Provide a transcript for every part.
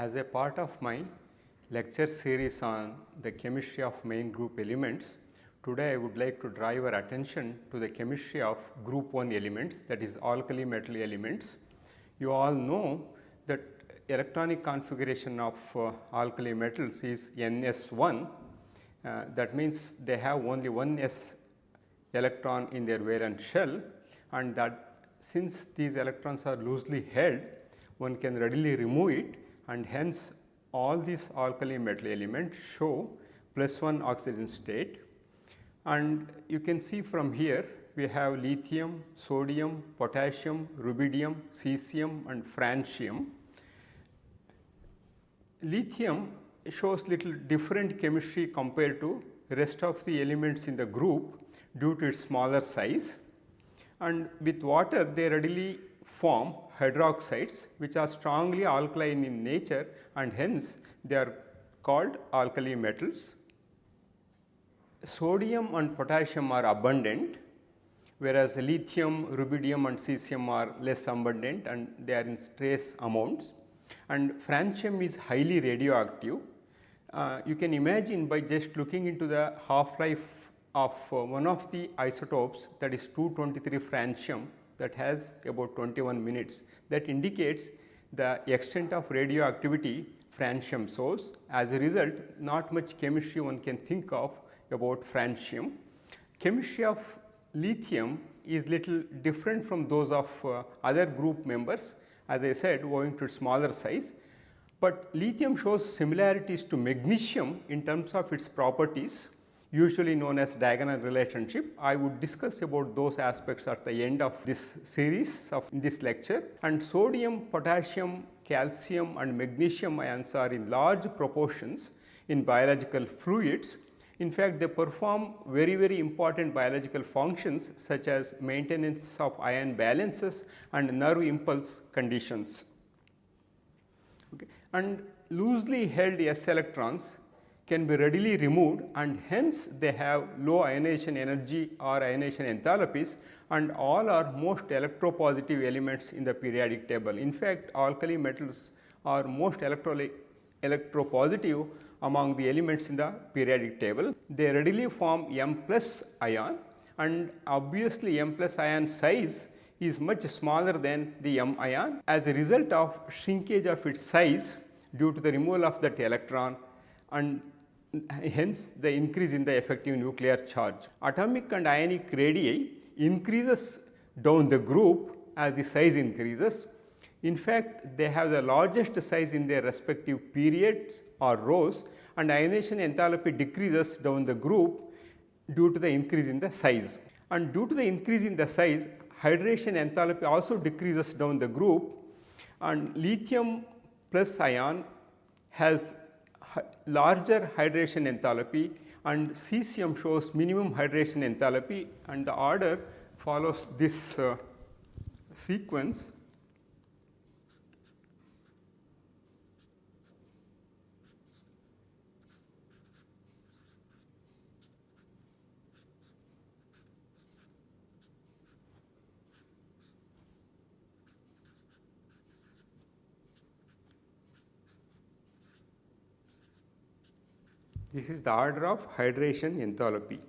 As a part of my lecture series on the chemistry of main group elements, today I would like to draw your attention to the chemistry of group 1 elements, that is alkali metal elements. You all know that electronic configuration of alkali metals is NS1, that means they have only one S electron in their valence shell, and that since these electrons are loosely held, one can readily remove it, and hence all these alkali metal elements show +1 oxygen state. And you can see from here we have lithium, sodium, potassium, rubidium, cesium and francium. Lithium shows little different chemistry compared to rest of the elements in the group due to its smaller size, and with water they readily form hydroxides which are strongly alkaline in nature, and hence they are called alkali metals. Sodium and potassium are abundant, whereas lithium, rubidium and cesium are less abundant and they are in trace amounts, and francium is highly radioactive. You can imagine by just looking into the half-life of one of the isotopes, that is 223 francium, that has about 21 minutes. That indicates the extent of radioactivity francium shows. As a result, not much chemistry one can think of about francium. Chemistry of lithium is little different from those of other group members, as I said, owing to its smaller size. But lithium shows similarities to magnesium in terms of its properties, usually known as diagonal relationship. I would discuss about those aspects at the end of this series in this lecture. And sodium, potassium, calcium and magnesium ions are in large proportions in biological fluids. In fact, they perform very important biological functions such as maintenance of ion balances and nerve impulse conditions. Okay. And loosely held S electrons can be readily removed, and hence they have low ionization energy or ionization enthalpies, and all are most electropositive elements in the periodic table. In fact, alkali metals are most electropositive among the elements in the periodic table. They readily form M+ ion, and obviously M+ ion size is much smaller than the M ion as a result of shrinkage of its size due to the removal of that electron, and hence the increase in the effective nuclear charge. Atomic and ionic radii increases down the group as the size increases. In fact, they have the largest size in their respective periods or rows, and ionization enthalpy decreases down the group due to the increase in the size. And due to the increase in the size, hydration enthalpy also decreases down the group, and lithium plus ion has larger hydration enthalpy, and cesium shows minimum hydration enthalpy, and the order follows this sequence. This is the order of hydration enthalpy.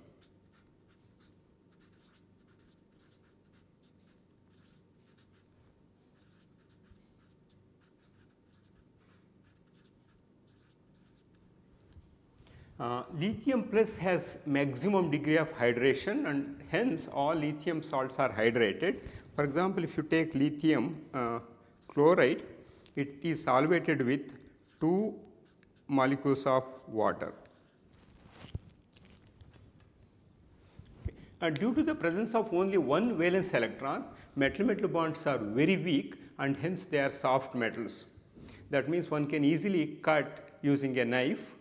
Lithium plus has maximum degree of hydration, and hence all lithium salts are hydrated. For example, if you take lithium chloride, it is solvated with 2 molecules of water. Due to the presence of only one valence electron, metal-metal bonds are very weak, and hence they are soft metals. That means one can easily cut using a knife.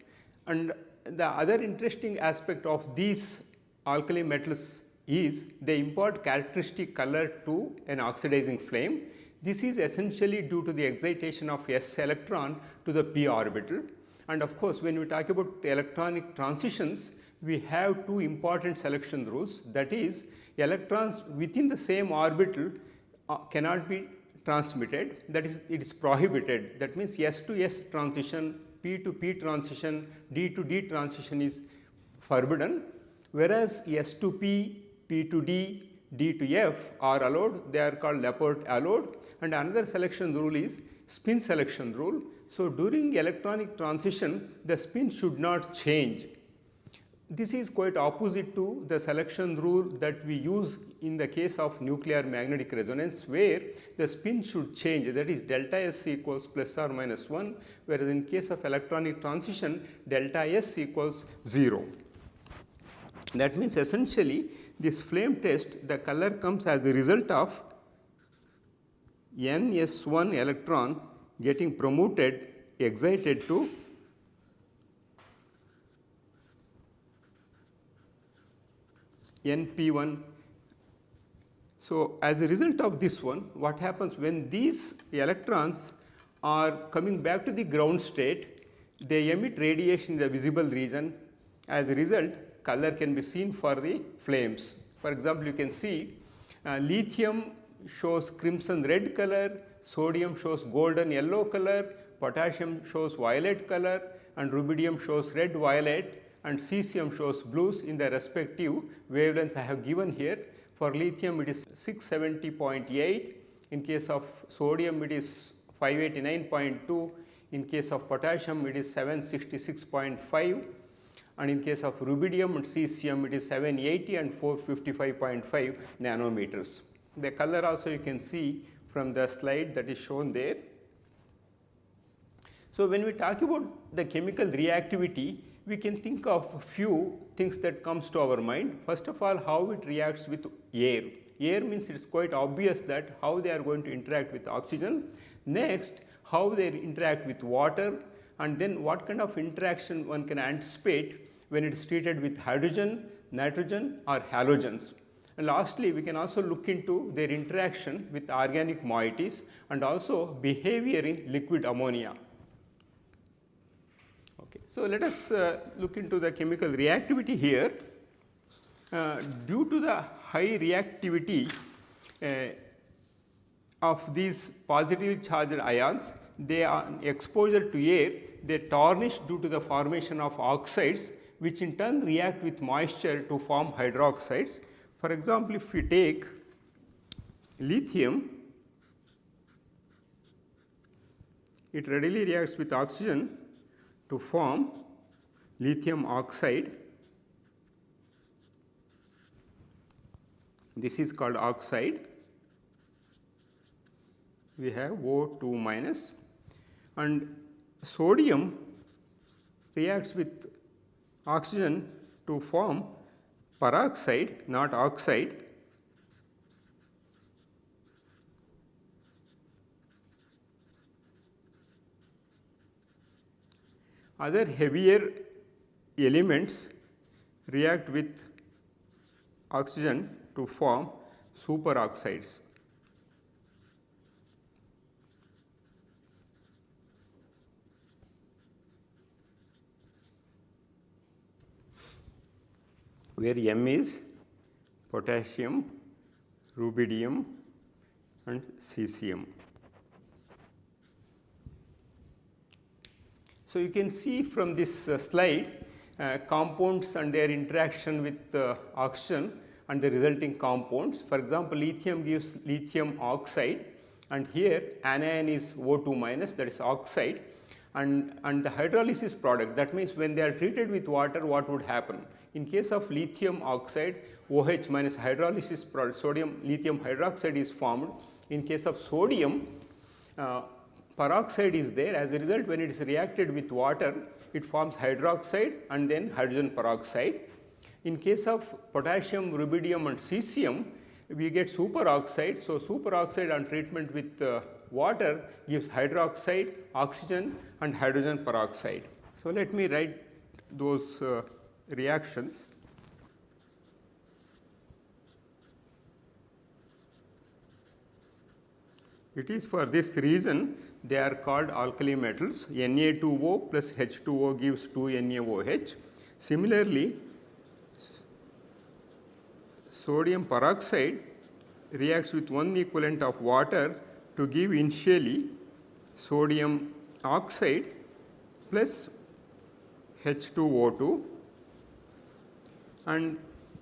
And the other interesting aspect of these alkali metals is they impart characteristic color to an oxidizing flame. This is essentially due to the excitation of S electron to the p orbital. And of course, when we talk about electronic transitions, we have two important selection rules, that is, electrons within the same orbital cannot be transmitted, that is it is prohibited. That means S to S transition, P to P transition, D to D transition is forbidden, whereas S to P, P to D, D to F are allowed, they are called Laporte allowed. And another selection rule is spin selection rule. So, during electronic transition the spin should not change. This is quite opposite to the selection rule that we use in the case of nuclear magnetic resonance, where the spin should change, that is delta S equals plus or minus 1, whereas in case of electronic transition delta S equals 0. That means essentially this flame test, the color comes as a result of NS1 electron getting promoted, excited to NP1. So, as a result of this one, what happens when these electrons are coming back to the ground state, they emit radiation in the visible region. As a result, color can be seen for the flames. For example, you can see lithium shows crimson red color, sodium shows golden yellow color, potassium shows violet color, and rubidium shows red violet, and cesium shows blues in the respective wavelengths I have given here. For lithium it is 670.8, in case of sodium it is 589.2, in case of potassium it is 766.5, and in case of rubidium and cesium it is 780 and 455.5 nanometers. The color also you can see from the slide that is shown there. So, when we talk about the chemical reactivity, we can think of a few things that comes to our mind. First of all, how it reacts with air. Air means it is quite obvious that how they are going to interact with oxygen. Next, how they interact with water, and then what kind of interaction one can anticipate when it is treated with hydrogen, nitrogen or halogens. And lastly, we can also look into their interaction with organic moieties and also behavior in liquid ammonia. Okay. So, let us look into the chemical reactivity here. Due to the high reactivity of these positively charged ions, they are exposure to air, they tarnish due to the formation of oxides, which in turn react with moisture to form hydroxides. For example, if we take lithium, it readily reacts with oxygen to form lithium oxide. This is called oxide. We have O2 minus, and sodium reacts with oxygen to form peroxide, not oxide. Other heavier elements react with oxygen to form superoxides. Where M is potassium, rubidium and cesium. So, you can see from this slide compounds and their interaction with oxygen and the resulting compounds. For example, lithium gives lithium oxide, and here anion is O2 minus, that is oxide, and the hydrolysis product, that means when they are treated with water, what would happen? In case of lithium oxide, OH minus hydrolysis product, sodium lithium hydroxide is formed. In case of sodium, peroxide is there. As a result, when it is reacted with water, it forms hydroxide and then hydrogen peroxide. In case of potassium, rubidium and cesium, we get superoxide. So, superoxide on treatment with water gives hydroxide, oxygen and hydrogen peroxide. So, let me write those reactions. It is for this reason they are called alkali metals. Na2O plus H2O gives 2NaOH. Similarly, sodium peroxide reacts with one equivalent of water to to give initially sodium oxide plus H2O2, and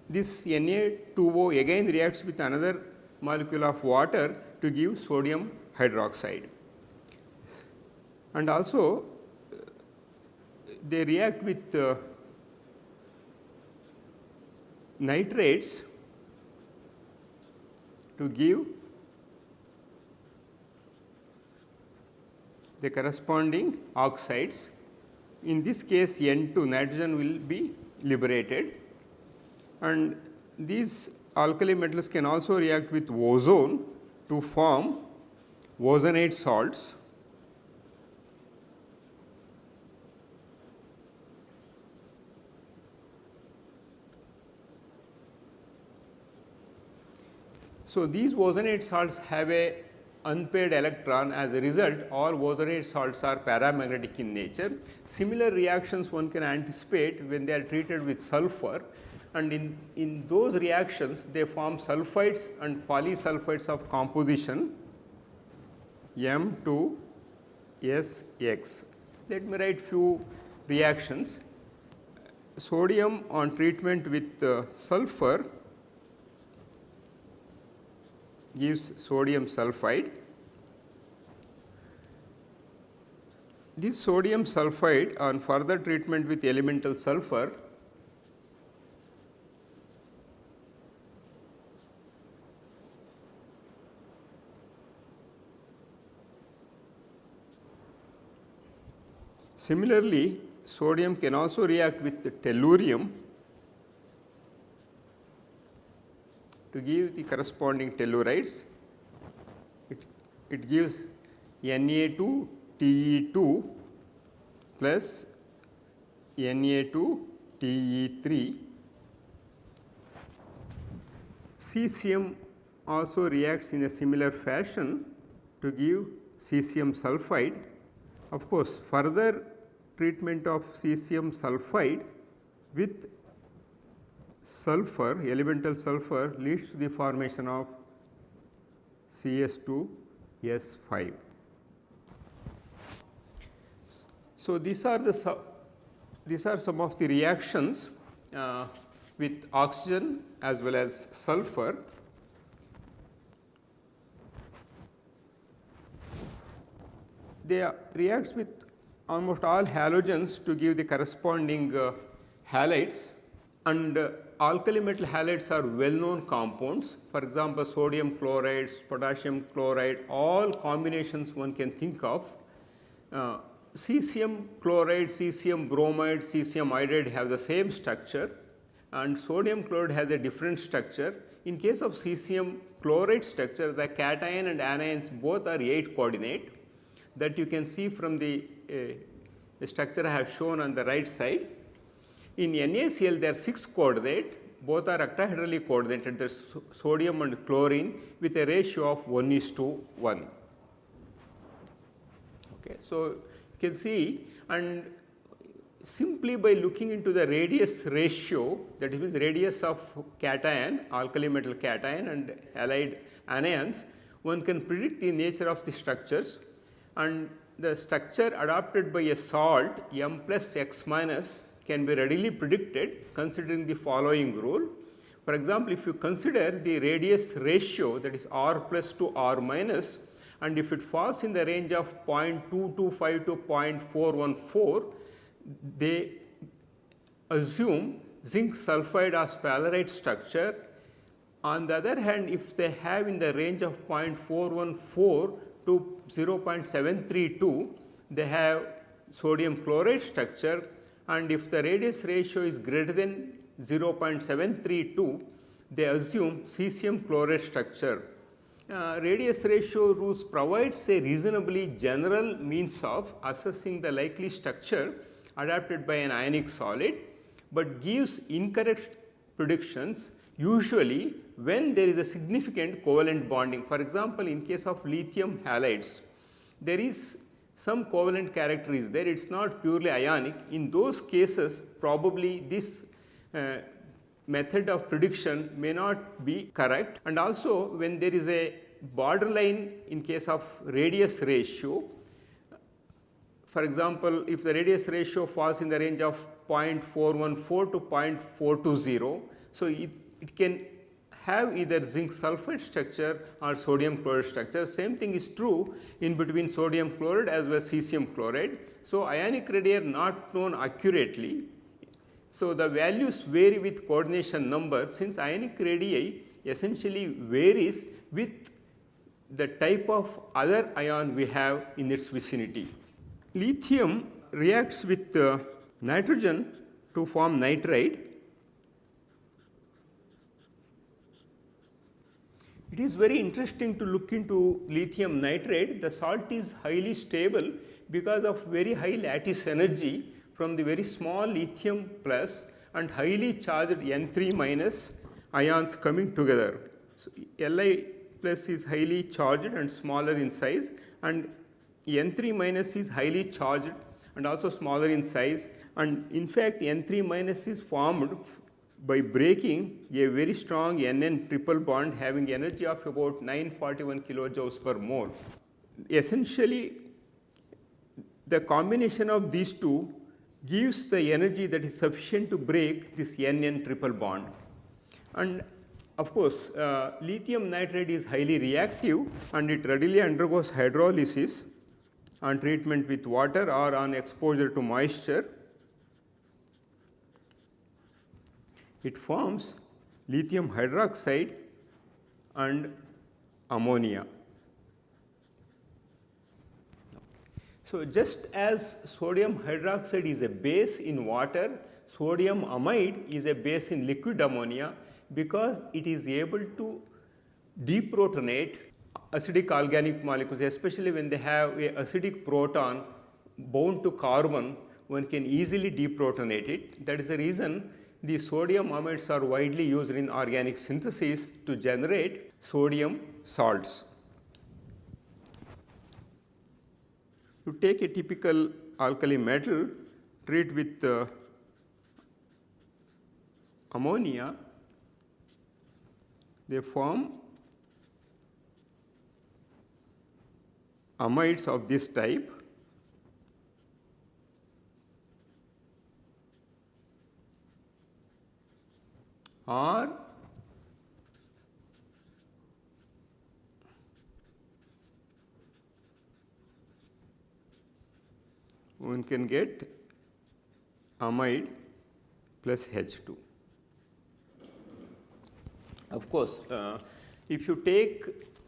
this Na2O again reacts with another molecule of water to give sodium hydroxide. And also they react with nitrates to give the corresponding oxides. In this case N2, nitrogen will be liberated, and these alkali metals can also react with ozone to form ozonate salts. So, these ozonate salts have a unpaired electron. As a result, all ozonate salts are paramagnetic in nature. Similar reactions one can anticipate when they are treated with sulfur, and in those reactions they form sulfides and polysulfides of composition M2SX. Let me write few reactions. Sodium on treatment with sulfur gives sodium sulfide. This sodium sulfide on further treatment with elemental sulfur similarly, sodium can also react with the tellurium to give the corresponding tellurides. It gives Na2Te2 plus Na2Te3. Cesium also reacts in a similar fashion to give cesium sulfide. Of course, further treatment of cesium sulfide with sulfur, elemental sulfur, leads to the formation of CS2S5. So, these are some of the reactions with oxygen as well as sulfur. They reacts with almost all halogens to give the corresponding halides, and alkali metal halides are well known compounds. For example, sodium chlorides, potassium chloride, all combinations one can think of. Cesium chloride, cesium bromide, cesium iodide have the same structure, and sodium chloride has a different structure. In case of cesium chloride structure, the cation and anions both are 8 coordinate, that you can see from the structure I have shown on the right side. In NaCl there are 6 coordinate, both are octahedrally coordinated, there is sodium and chlorine with a ratio of 1:1. Okay. So, you can see, and simply by looking into the radius ratio, that is radius of cation, alkali metal cation and allied anions, one can predict the nature of the structures, and the structure adopted by a salt M plus X minus can be readily predicted considering the following rule. For example, if you consider the radius ratio, that is R plus to R minus, and if it falls in the range of 0.225 to 0.414, they assume zinc sulfide or sphalerite structure. On the other hand, if they have in the range of 0.414 to 0.732, they have sodium chloride structure, and if the radius ratio is greater than 0.732, they assume cesium chloride structure. Radius ratio rules provides a reasonably general means of assessing the likely structure adapted by an ionic solid, but gives incorrect predictions usually when there is a significant covalent bonding. For example, in case of lithium halides, there is some covalent character is there, it is not purely ionic. In those cases, probably this method of prediction may not be correct, and also when there is a borderline in case of radius ratio. For example, if the radius ratio falls in the range of 0.414 to 0.420, so it can have either zinc sulfide structure or sodium chloride structure. Same thing is true in between sodium chloride as well as cesium chloride. So, ionic radii are not known accurately. So, the values vary with coordination number, since ionic radii essentially varies with the type of other ion we have in its vicinity. Lithium reacts with nitrogen to form nitride. It is very interesting to look into lithium nitride. The salt is highly stable because of very high lattice energy from the very small lithium plus and highly charged N3 minus ions coming together. So, Li plus is highly charged and smaller in size, and N3 minus is highly charged and also smaller in size, and in fact N3 minus is formed by breaking a very strong NN triple bond having energy of about 941 kilojoules per mole. Essentially, the combination of these two gives the energy that is sufficient to break this NN triple bond. And of course, lithium nitride is highly reactive and it readily undergoes hydrolysis on treatment with water or on exposure to moisture. It forms lithium hydroxide and ammonia. So, just as sodium hydroxide is a base in water, sodium amide is a base in liquid ammonia because it is able to deprotonate acidic organic molecules, especially when they have a acidic proton bound to carbon, one can easily deprotonate it. That is the reason the sodium amides are widely used in organic synthesis to generate sodium salts. You take a typical alkali metal, treat with ammonia, they form amides of this type. Or one can get amide plus H2. Of course, if you take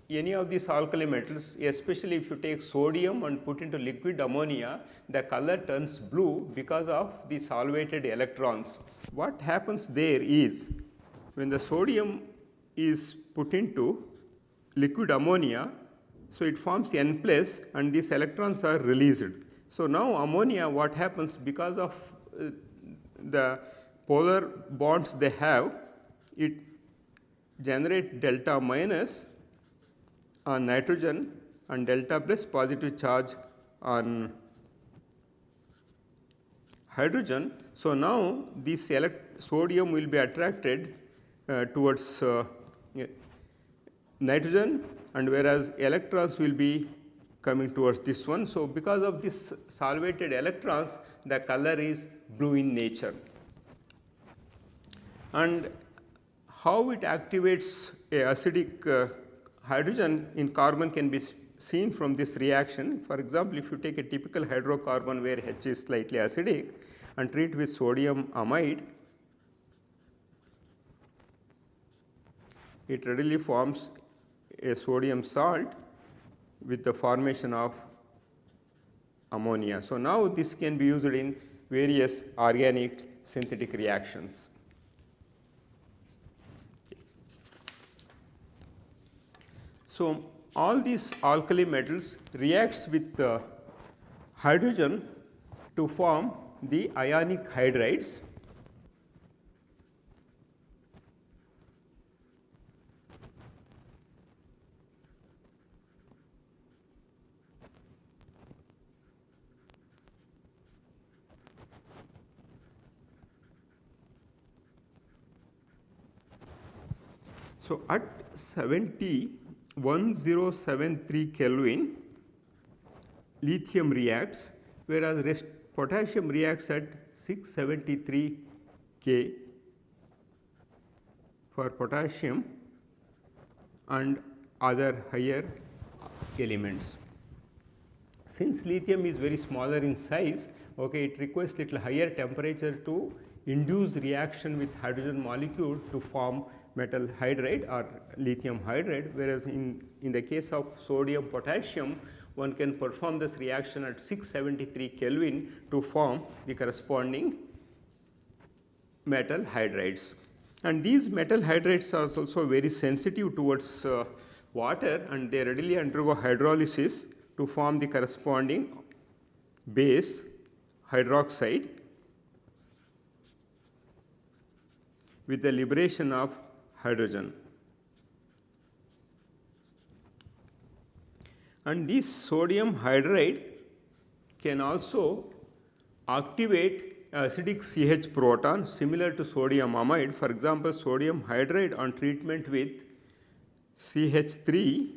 any of these alkali metals, especially if you take sodium and put into liquid ammonia, the color turns blue because of the solvated electrons. What happens there is, when the sodium is put into liquid ammonia, so it forms N plus and these electrons are released. So, now ammonia, what happens, because of the polar bonds they have, it generates delta minus on nitrogen and delta plus positive charge on hydrogen. So, now this sodium will be attracted towards nitrogen, and whereas electrons will be coming towards this one. So, because of this solvated electrons, the color is blue in nature. And how it activates a acidic hydrogen in carbon can be seen from this reaction. For example, if you take a typical hydrocarbon where H is slightly acidic and treat with sodium amide, it readily forms a sodium salt with the formation of ammonia. So, now this can be used in various organic synthetic reactions. So, all these alkali metals reacts with hydrogen to form the ionic hydrides. So, at 70 1073 Kelvin lithium reacts, whereas potassium reacts at 673 K for potassium and other higher elements. Since lithium is very smaller in size, okay, it requires little higher temperature to induce reaction with hydrogen molecule to form metal hydride or lithium hydride, whereas in the case of sodium potassium, one can perform this reaction at 673 Kelvin to form the corresponding metal hydrides. And these metal hydrides are also very sensitive towards water, and they readily undergo hydrolysis to form the corresponding base hydroxide with the liberation of hydrogen. And this sodium hydride can also activate acidic CH proton similar to sodium amide. For example, sodium hydride on treatment with CH3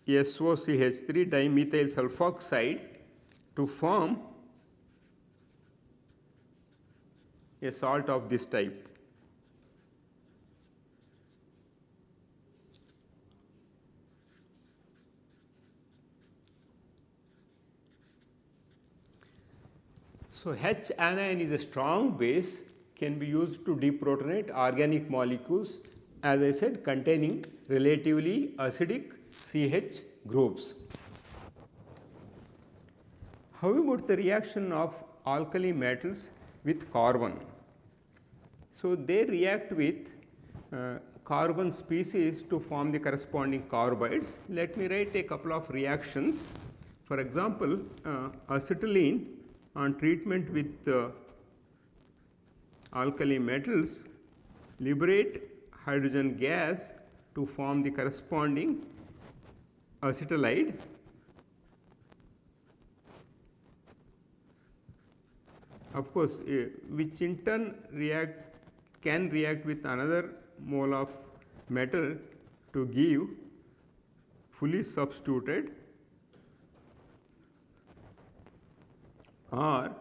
SOCH3 dimethyl sulfoxide to form a salt of this type. So, H anion is a strong base, can be used to deprotonate organic molecules, as I said, containing relatively acidic CH groups. How about the reaction of alkali metals with carbon? So, they react with carbon species to form the corresponding carbides. Let me write a couple of reactions. For example, acetylene on treatment with alkali metals liberate hydrogen gas to form the corresponding acetylide. Of course, which in turn can react with another mole of metal to give fully substituted or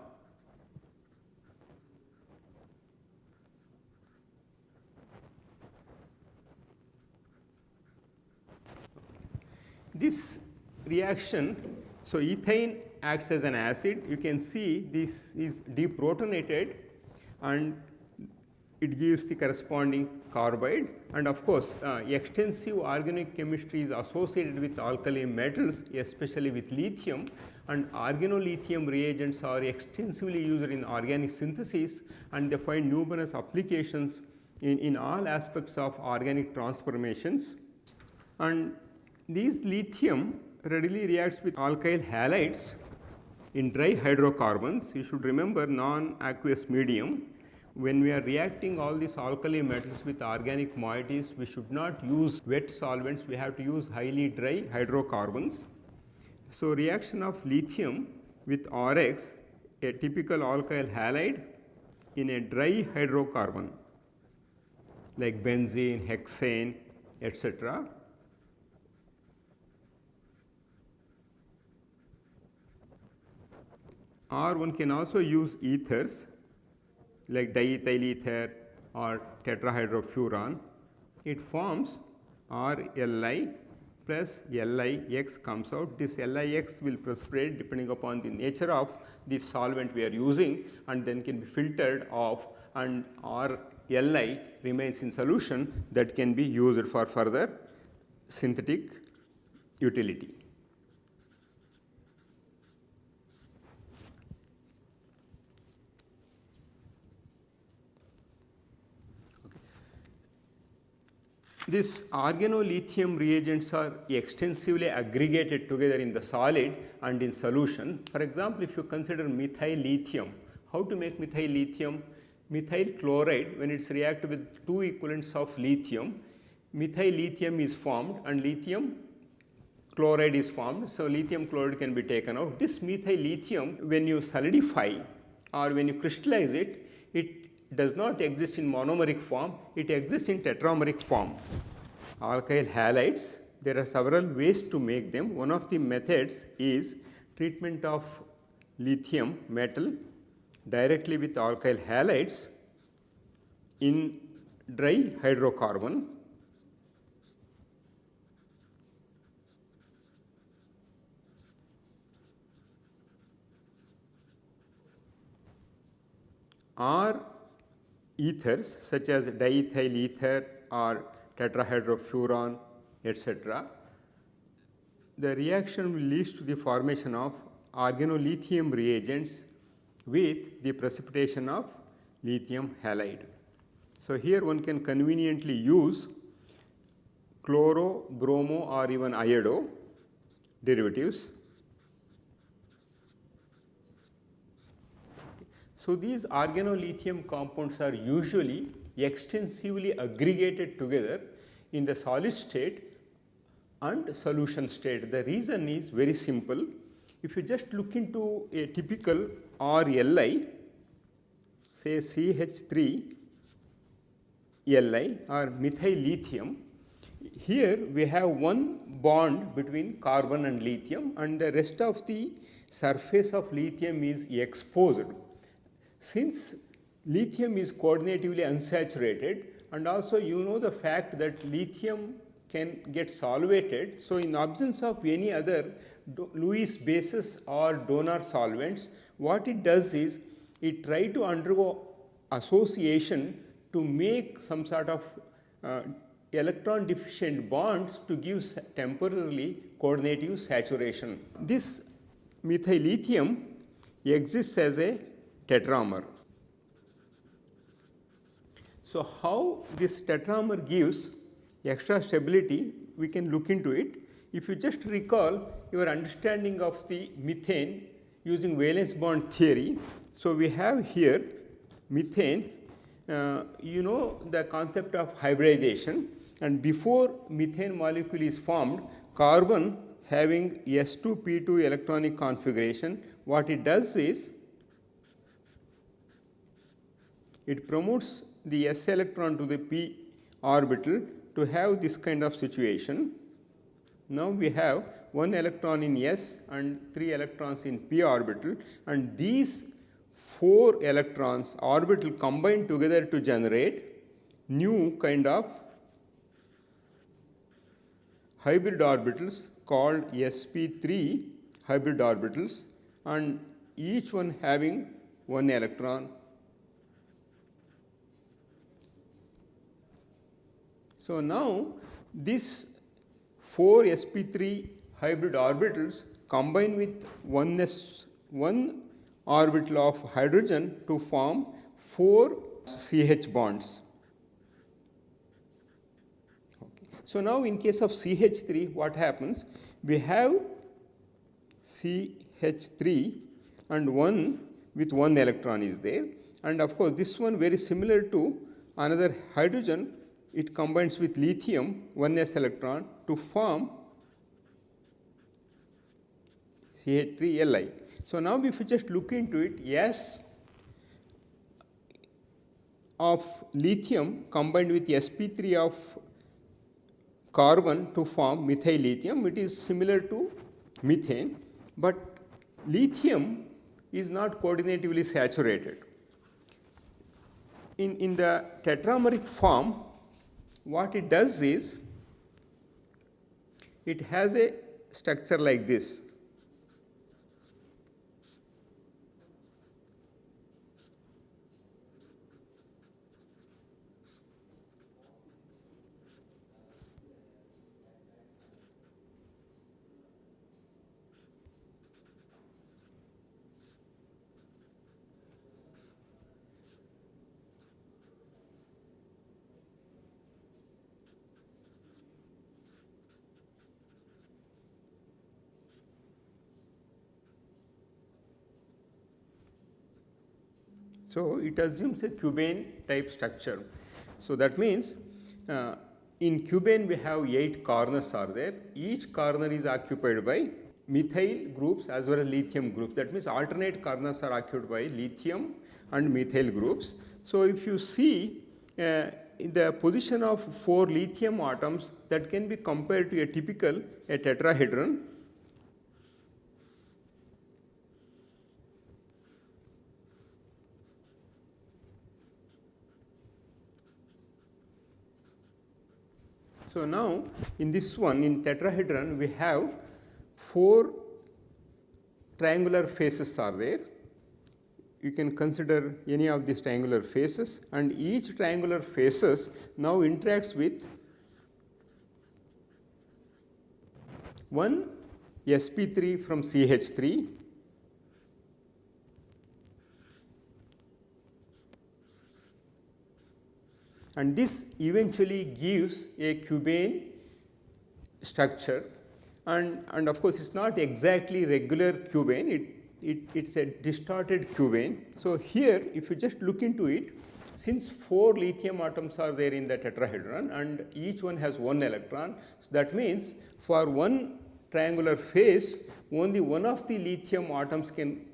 this reaction. So, ethane acts as an acid. You can see this is deprotonated and it gives the corresponding carbide, and of course, extensive organic chemistry is associated with alkali metals, especially with lithium, and organolithium reagents are extensively used in organic synthesis, and they find numerous applications in all aspects of organic transformations. And these lithium readily reacts with alkyl halides in dry hydrocarbons. You should remember non-aqueous medium. When we are reacting all these alkali metals with organic moieties, we should not use wet solvents, we have to use highly dry hydrocarbons. So, reaction of lithium with RX, a typical alkyl halide in a dry hydrocarbon like benzene, hexane, etc. Or one can also use ethers like diethyl ether or tetrahydrofuran. It forms RLi plus LiX comes out. This LiX will precipitate depending upon the nature of the solvent we are using, and then can be filtered off, and RLi remains in solution that can be used for further synthetic utility. These organolithium reagents are extensively aggregated together in the solid and in solution. For example, if you consider methyl lithium, how to make methyl lithium? Methyl chloride, when it is reacted with two equivalents of lithium, methyl lithium is formed and lithium chloride is formed. So, lithium chloride can be taken out. This methyl lithium, when you solidify or when you crystallize it, it does not exist in monomeric form, it exists in tetrameric form. Alkyl halides, there are several ways to make them. One of the methods is treatment of lithium metal directly with alkyl halides in dry hydrocarbon. Or ethers such as diethyl ether or tetrahydrofuran, etc. The reaction will lead to the formation of organolithium reagents with the precipitation of lithium halide. So, here one can conveniently use chloro, bromo or even iodo derivatives. So, these organolithium compounds are usually extensively aggregated together in the solid state and solution state. The reason is very simple. If you just look into a typical RLi, say CH3 Li or methyl lithium, here we have one bond between carbon and lithium and the rest of the surface of lithium is exposed. Since lithium is coordinatively unsaturated and also you know the fact that lithium can get solvated. So, in absence of any other Lewis bases or donor solvents, what it does is it try to undergo association to make some sort of electron deficient bonds to give temporarily coordinative saturation. This methyl lithium exists as a tetramer. So, how this tetramer gives extra stability, we can look into it. If you just recall your understanding of the methane using valence bond theory. So, we have here methane, you know the concept of hybridization, and before methane molecule is formed, carbon having s2p2 electronic configuration, what it does is it promotes the s electron to the p orbital to have this kind of situation. Now, we have 1 electron in s and 3 electrons in p orbital, and these 4 electrons orbital combine together to generate new kind of hybrid orbitals called sp3 hybrid orbitals, and each one having 1 electron. So, now this 4 sp3 hybrid orbitals combine with one orbital of hydrogen to form 4 CH bonds. Okay. So, now in case of CH3 what happens? We have CH3 and 1 with 1 electron is there, and of course, this one very similar to another hydrogen. It combines with lithium 1s electron to form CH3Li. So, now if you just look into it, S of lithium combined with sp3 of carbon to form methyl lithium, it is similar to methane, but lithium is not coordinatively saturated. In the tetrameric form, what it does is it has a structure like this. So, it assumes a cubane type structure. So, that means in cubane we have 8 corners are there. Each corner is occupied by methyl groups as well as lithium groups. That means alternate corners are occupied by lithium and methyl groups. So, if you see in the position of 4 lithium atoms, that can be compared to a typical tetrahedron. So, now in this one, in tetrahedron, we have 4 triangular faces are there. You can consider any of these triangular faces, and each triangular faces now interacts with one sp3 from CH3, and this eventually gives a cubane structure, and of course, it is not exactly regular cubane, it is a distorted cubane. So, here if you just look into it, since 4 lithium atoms are there in the tetrahedron and each one has 1 electron, so that means for one triangular face only one of the lithium atoms can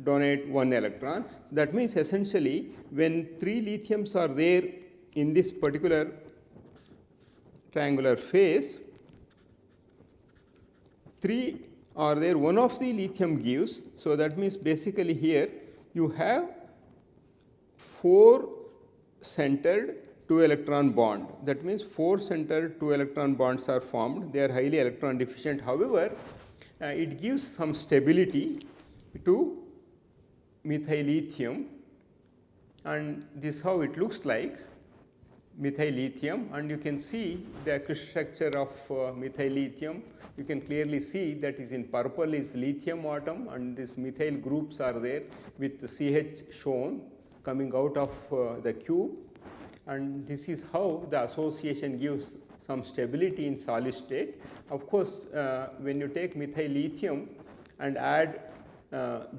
donate 1 electron. So, that means essentially when 3 lithiums are there in this particular triangular face, 3 are there, one of the lithium gives. So, that means basically here you have 4 centered 2 electron bond. That means 4 centered 2 electron bonds are formed. They are highly electron deficient. However, it gives some stability to methyl lithium, and this is how it looks like, methyl lithium, and you can see the crystal structure of methyl lithium. You can clearly see that is in purple is lithium atom, and these methyl groups are there with the CH shown coming out of the cube, and this is how the association gives some stability in solid state. Of course, when you take methyl lithium and add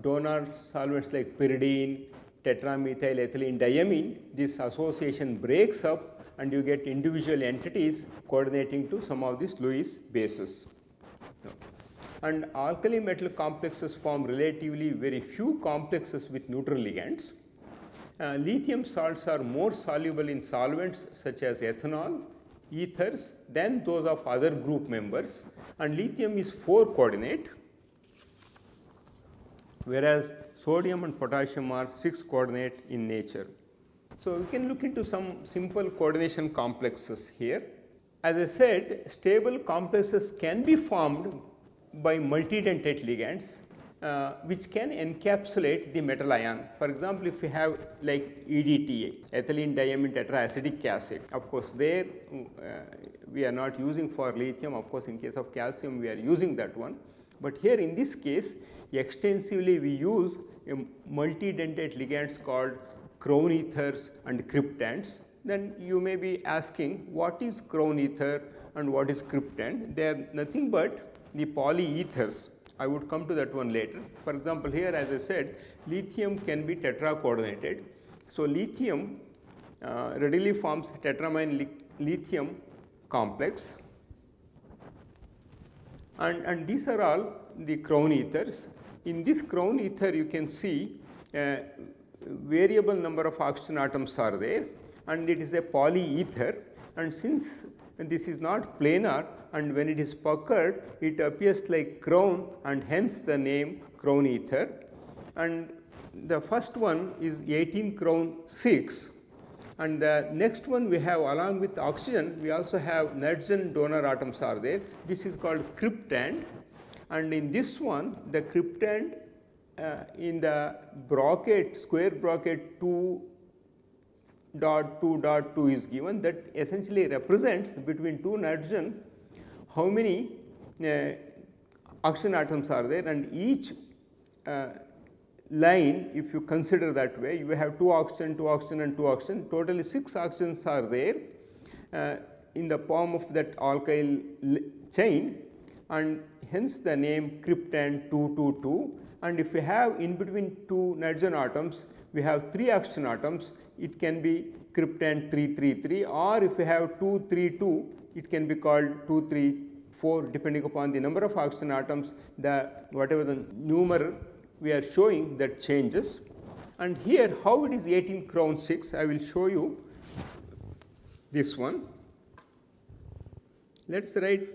donor solvents like pyridine, tetramethyl ethylene diamine, this association breaks up and you get individual entities coordinating to some of these Lewis bases. And alkali metal complexes form relatively very few complexes with neutral ligands. Lithium salts are more soluble in solvents such as ethanol, ethers than those of other group members, and lithium is 4 coordinate, whereas sodium and potassium are 6 coordinate in nature. So, we can look into some simple coordination complexes here. As I said, stable complexes can be formed by multidentate ligands which can encapsulate the metal ion. For example, if you have like EDTA, ethylene diamine tetraacetic acid, of course, there we are not using for lithium, of course, in case of calcium we are using that one, but here in this case extensively we use a multidentate ligands called crown ethers and cryptands. Then you may be asking what is crown ether and what is cryptand? They are nothing but the polyethers. I would come to that one later. For example, here as I said, lithium can be tetra coordinated. So, lithium readily forms tetramine lithium complex, and these are all the crown ethers. In this crown ether you can see variable number of oxygen atoms are there, and it is a polyether, and since this is not planar and when it is puckered it appears like crown, and hence the name crown ether. And the first one is 18 crown 6, and the next one we have along with oxygen we also have nitrogen donor atoms are there. This is called cryptand, and in this one the cryptand in the bracket square bracket 2.2.2 is given, that essentially represents between 2 nitrogen how many oxygen atoms are there, and each line, if you consider that way, you have 2 oxygen, 2 oxygen and 2 oxygen, totally 6 oxygens are there in the form of that alkyl chain, and hence the name cryptand 222. And if we have in between 2 nitrogen atoms we have 3 oxygen atoms, it can be cryptand 333, or if we have 232 it can be called 234 depending upon the number of oxygen atoms, the whatever the numeral we are showing that changes. And here how it is 18 crown 6, I will show you this one. Let us write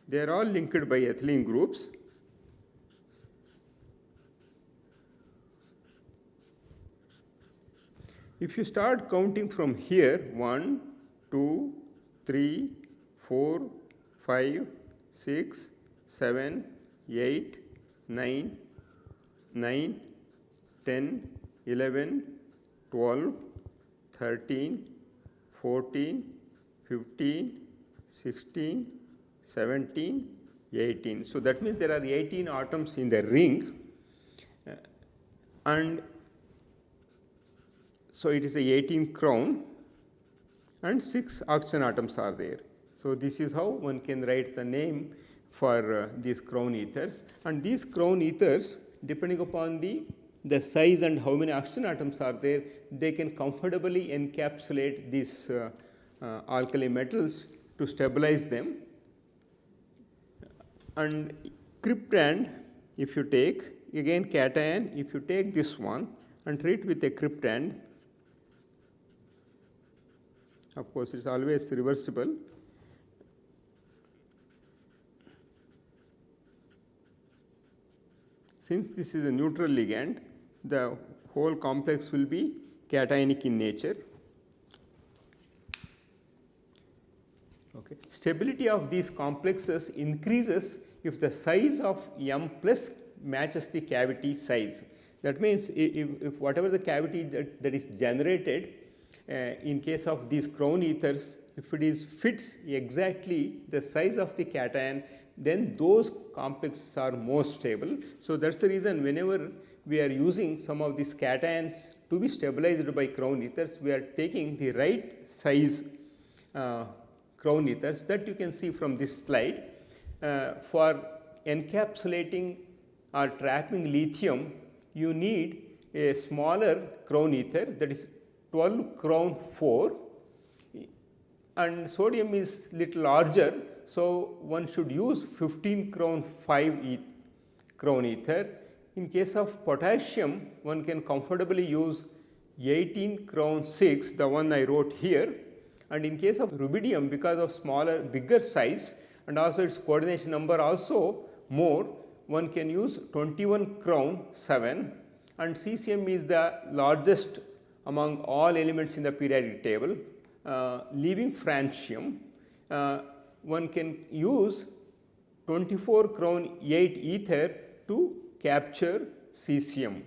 they are all linked by ethylene groups. If you start counting from here 1, 2, 3, 4, 5, 6, 7, 8, 9, 9, 10, 11, 12, 13, 14, 15, 16, 17, 18. So, that means there are 18 atoms in the ring, and so it is a 18 crown and 6 oxygen atoms are there. So, this is how one can write the name for these crown ethers, and these crown ethers, depending upon the size and how many oxygen atoms are there, they can comfortably encapsulate these alkali metals to stabilize them. And cryptand, if you take again cation, if you take this one and treat with a cryptand, of course it is always reversible. Since this is a neutral ligand, the whole complex will be cationic in nature. Okay. Stability of these complexes increases if the size of M plus matches the cavity size. That means, if whatever the cavity that is generated in case of these crown ethers, if it is fits exactly the size of the cation, then those complexes are more stable. So, that is the reason whenever we are using some of these cations to be stabilized by crown ethers, we are taking the right size crown ethers that you can see from this slide. For encapsulating or trapping lithium, you need a smaller crown ether, that is 12 crown 4, and sodium is little larger. So, one should use 15 crown 5 crown ether. In case of potassium, one can comfortably use 18 crown 6, the one I wrote here, and in case of rubidium, because of smaller bigger size and also its coordination number also more, one can use 21 crown 7, and cesium is the largest among all elements in the periodic table, leaving francium. One can use 24 crown 8 ether to capture cesium,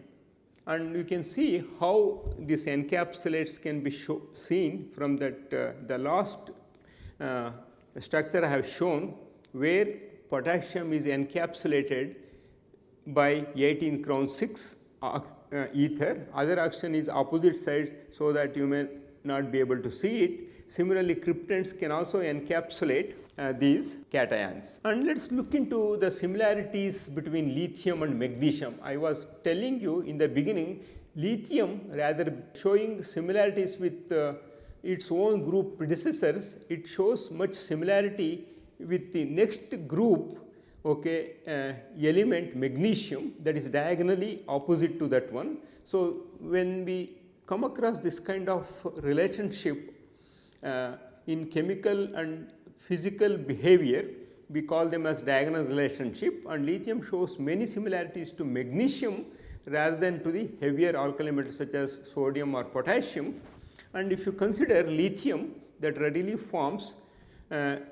and you can see how this encapsulates can be seen from that the last structure I have shown, where potassium is encapsulated by 18 crown 6 ether, other oxygen is opposite side, so that you may not be able to see it. Similarly, cryptands can also encapsulate these cations. And let us look into the similarities between lithium and magnesium. I was telling you in the beginning, lithium, rather showing similarities with its own group predecessors, it shows much similarity with the next group, okay, element magnesium, that is diagonally opposite to that one. So, when we come across this kind of relationship in chemical and physical behavior, we call them as diagonal relationship, and lithium shows many similarities to magnesium rather than to the heavier alkali metals such as sodium or potassium. And if you consider lithium, that readily forms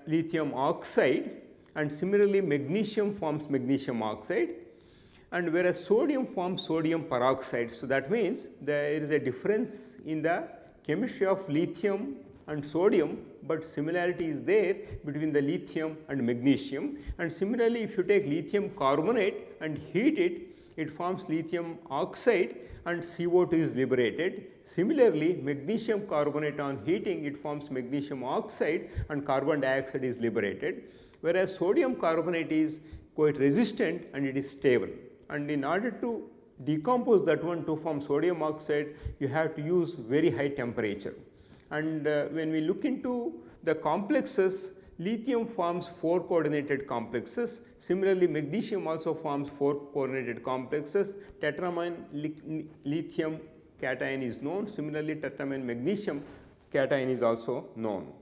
lithium oxide, and similarly magnesium forms magnesium oxide, and whereas sodium forms sodium peroxide. So, that means there is a difference in the chemistry of lithium and sodium, but similarity is there between the lithium and magnesium. And similarly, if you take lithium carbonate and heat it, it forms lithium oxide and CO2 is liberated. Similarly, magnesium carbonate on heating, it forms magnesium oxide and carbon dioxide is liberated, whereas sodium carbonate is quite resistant and it is stable. And in order to decompose that one to form sodium oxide, you have to use very high temperature. And when we look into the complexes, lithium forms 4 coordinated complexes. Similarly, magnesium also forms 4 coordinated complexes. Tetramine lithium cation is known. Similarly, tetramine magnesium cation is also known.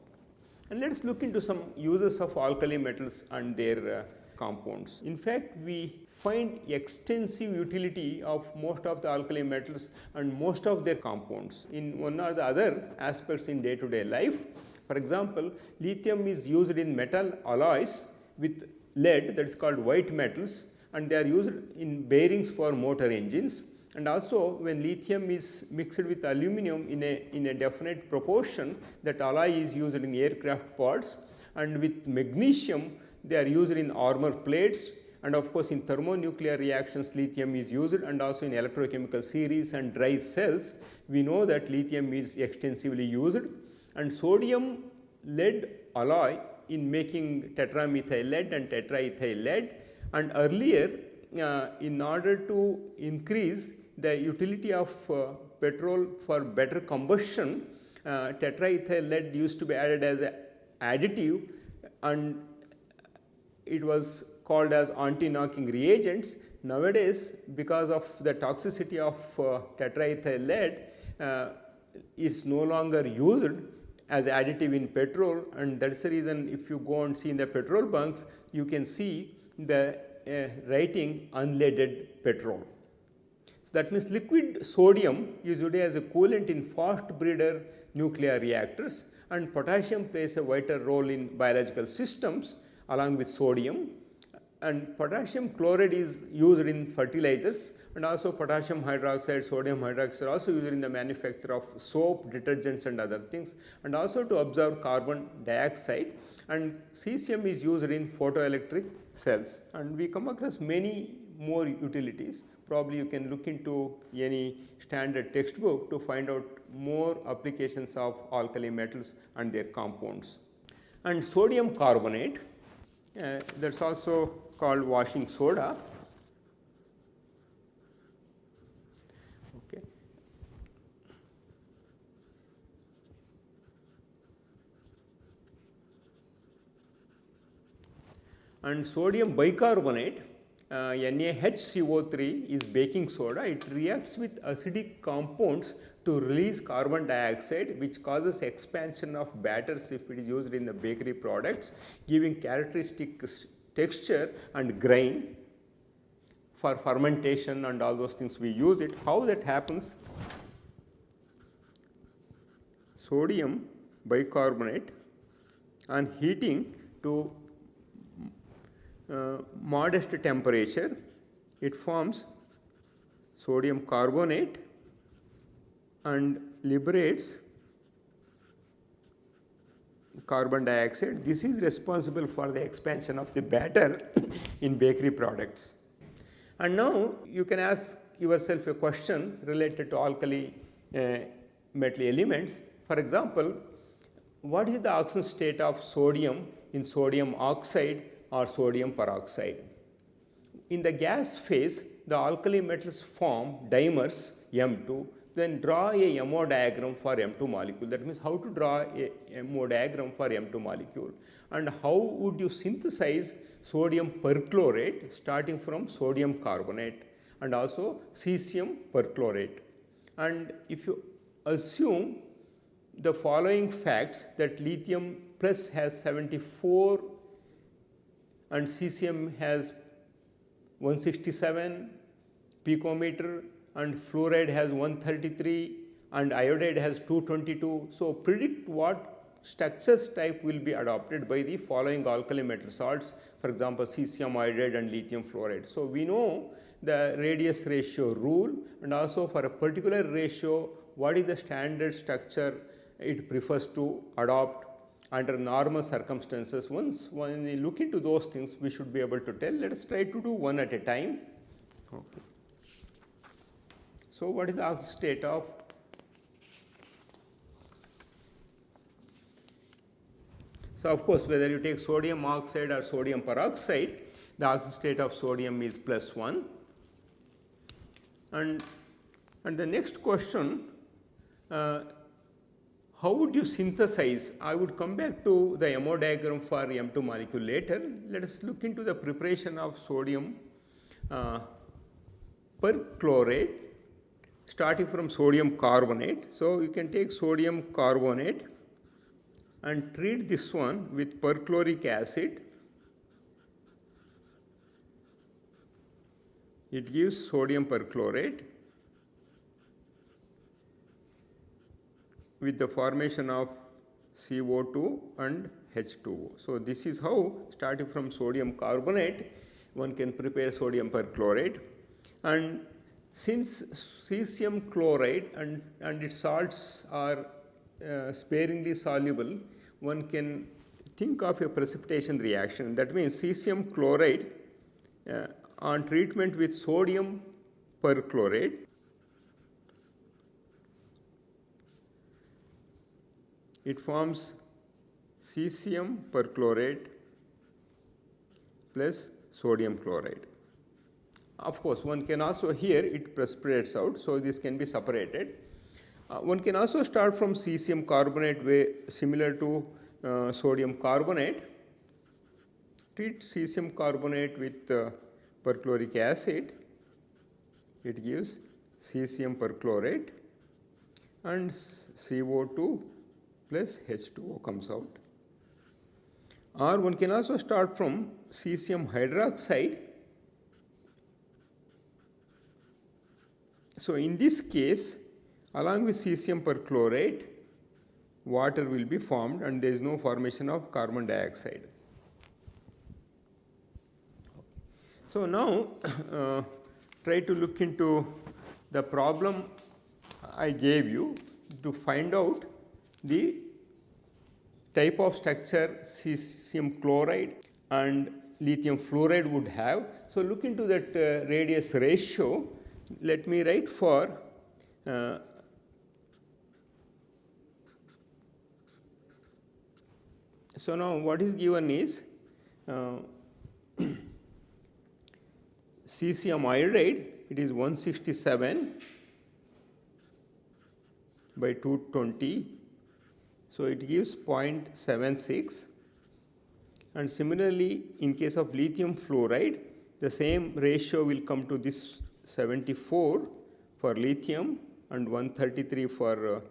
And let us look into some uses of alkali metals and their compounds. In fact, we find extensive utility of most of the alkali metals and most of their compounds in one or the other aspects in day-to-day life. For example, lithium is used in metal alloys with lead, that is called white metals, and they are used in bearings for motor engines. And also, when lithium is mixed with aluminum in a definite proportion, that alloy is used in aircraft parts, and with magnesium they are used in armor plates, and of course in thermonuclear reactions lithium is used, and also in electrochemical series and dry cells we know that lithium is extensively used. And sodium lead alloy in making tetramethyl lead and tetraethyl lead, and earlier in order to increase the utility of petrol for better combustion, tetraethyl lead used to be added as an additive, and it was called as anti-knocking reagents. Nowadays, because of the toxicity of tetraethyl lead, is no longer used as additive in petrol, and that is the reason if you go and see in the petrol bunks, you can see the writing unleaded petrol. So, that means liquid sodium is used as a coolant in fast breeder nuclear reactors, and potassium plays a vital role in biological systems along with sodium, and potassium chloride is used in fertilizers, and also potassium hydroxide, sodium hydroxide are also used in the manufacture of soap, detergents and other things, and also to absorb carbon dioxide, and cesium is used in photoelectric cells, and we come across many more utilities. Probably you can look into any standard textbook to find out more applications of alkali metals and their compounds. And sodium carbonate, that is also called washing soda. Okay. And sodium bicarbonate, NaHCO3 is baking soda. It reacts with acidic compounds to release carbon dioxide, which causes expansion of batters if it is used in the bakery products, giving characteristic texture and grain. For fermentation and all those things we use it. How that happens? Sodium bicarbonate on heating to modest temperature, it forms sodium carbonate and liberates carbon dioxide. This is responsible for the expansion of the batter in bakery products. And now you can ask yourself a question related to alkali metal elements. For example, what is the oxidation state of sodium in sodium oxide or sodium peroxide? In the gas phase, the alkali metals form dimers M2, then draw a MO diagram for M2 molecule. That means how to draw a MO diagram for M2 molecule, and how would you synthesize sodium perchlorate starting from sodium carbonate and also cesium perchlorate. And if you assume the following facts, that lithium plus has 74 and cesium has 167 picometer and fluoride has 133 and iodide has 222. So, predict what structures type will be adopted by the following alkali metal salts, for example, cesium iodide and lithium fluoride. So, we know the radius ratio rule, and also for a particular ratio what is the standard structure it prefers to adopt under normal circumstances. Once when we look into those things, we should be able to tell. Let us try to do one at a time. Okay. So, what is the oxidation state of So, of course, whether you take sodium oxide or sodium peroxide, the oxidation state of sodium is +1. And the next question, how how would you synthesize? I would come back to the MO diagram for M2 molecule later. Let us look into the preparation of sodium perchlorate starting from sodium carbonate. So, you can take sodium carbonate and treat this one with perchloric acid. It gives sodium perchlorate with the formation of CO2 and H2O. So, this is how, starting from sodium carbonate, one can prepare sodium perchlorate. And since cesium chloride and its salts are sparingly soluble, one can think of a precipitation reaction. That means cesium chloride on treatment with sodium perchlorate, it forms cesium perchlorate plus sodium chloride. Of course, one can also here it precipitates out, so this can be separated. One can also start from cesium carbonate similar to sodium carbonate. Treat cesium carbonate with perchloric acid, it gives cesium perchlorate and CO2 plus H2O comes out. Or one can also start from cesium hydroxide. So, in this case, along with cesium perchlorate, water will be formed and there is no formation of carbon dioxide. So, now try to look into the problem I gave you to find out the type of structure cesium chloride and lithium fluoride would have. So, look into that radius ratio. Let me write for so now what is given is cesium iodide, it is 167 by 220. So, it gives 0.76, and similarly in case of lithium fluoride the same ratio will come to this 74 for lithium and 133 for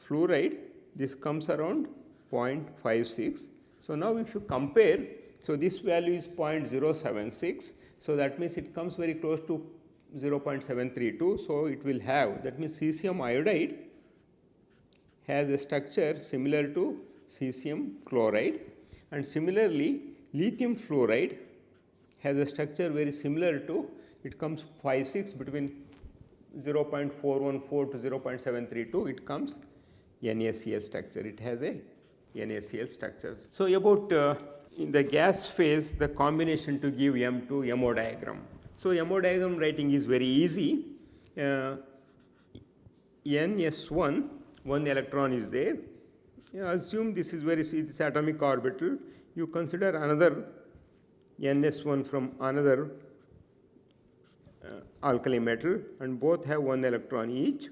fluoride. This comes around 0.56. So, now if you compare, so this value is 0.076. So, that means it comes very close to 0.732. So, it will have, that means cesium iodide has a structure similar to cesium chloride, and similarly lithium fluoride has a structure very similar to, it comes 5.6 between 0.414 to 0.732, it comes NaCl structure, it has a NaCl structure. So, about in the gas phase the combination to give M2 MO diagram. So, MO diagram writing is very easy. NS1, one electron is there. Assume this is this atomic orbital. You consider another NS1 from another alkali metal, and both have one electron each.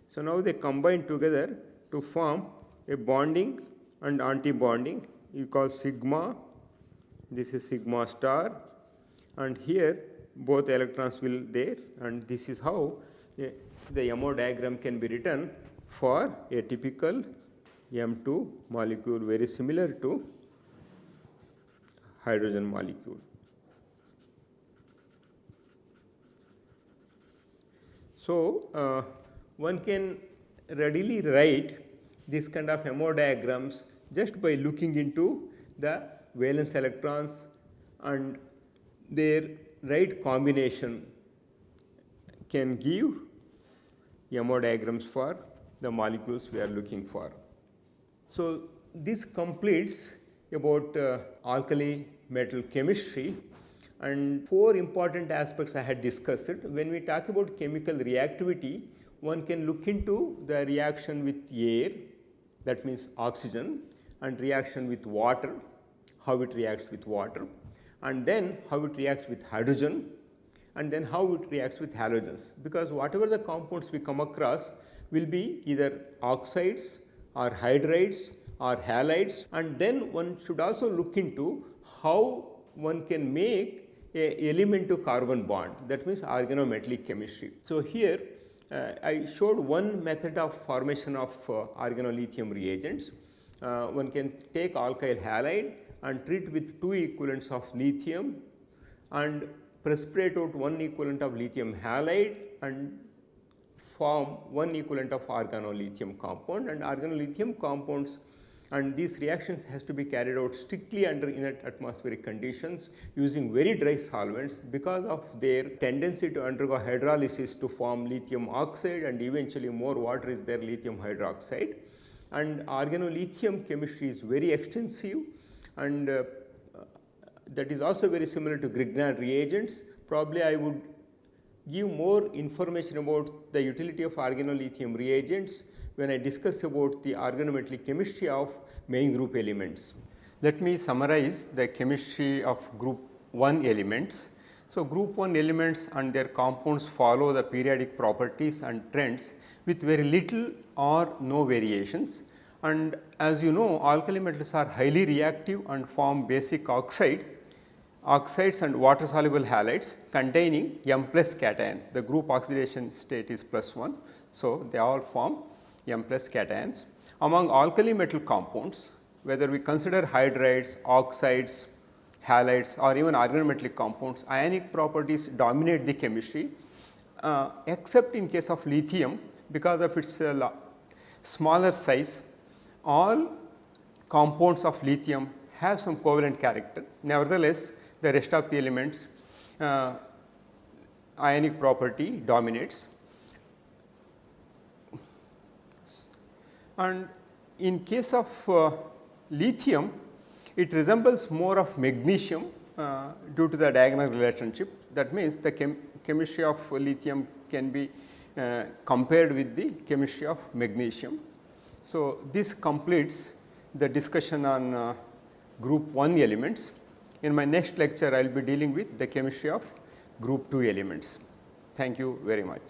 So, now they combine together to form a bonding and anti-bonding. You call sigma, this is sigma star, and here both electrons will there, and this is how the MO diagram can be written for a typical M2 molecule very similar to hydrogen molecule. So, one can readily write this kind of MO diagrams just by looking into the valence electrons and their right combination can give MO diagrams for the molecules we are looking for. So, this completes about alkali metal chemistry, and 4 important aspects I had discussed. When we talk about chemical reactivity, one can look into the reaction with air, that means oxygen, and reaction with water, how it reacts with water, and then how it reacts with hydrogen, and then how it reacts with halogens, because whatever the compounds we come across will be either oxides or hydrides or halides, and then one should also look into how one can make a element to carbon bond, that means organometallic chemistry. So, here I showed one method of formation of organolithium reagents. One can take alkyl halide and treat with 2 equivalents of lithium and precipitate out 1 equivalent of lithium halide and form 1 equivalent of organolithium compound, and organolithium compounds, and these reactions has to be carried out strictly under inert atmospheric conditions using very dry solvents because of their tendency to undergo hydrolysis to form lithium oxide, and eventually more water is there, lithium hydroxide. And organolithium chemistry is very extensive, and that is also very similar to Grignard reagents. Probably I would give more information about the utility of organolithium reagents when I discuss about the organometallic chemistry of main group elements. Let me summarize the chemistry of group 1 elements. So, group 1 elements and their compounds follow the periodic properties and trends with very little or no variations, and as you know, alkali metals are highly reactive and form basic oxides and water soluble halides containing M plus cations. The group oxidation state is +1. So, they all form M plus cations. Among alkali metal compounds, whether we consider hydrides, oxides, halides or even organometallic compounds, ionic properties dominate the chemistry, except in case of lithium because of its smaller size. All compounds of lithium have some covalent character. Nevertheless, the rest of the elements ionic property dominates. And in case of lithium, it resembles more of magnesium due to the diagonal relationship. That means, the chemistry of lithium can be compared with the chemistry of magnesium. So, this completes the discussion on group 1 elements. In my next lecture, I will be dealing with the chemistry of group 2 elements. Thank you very much.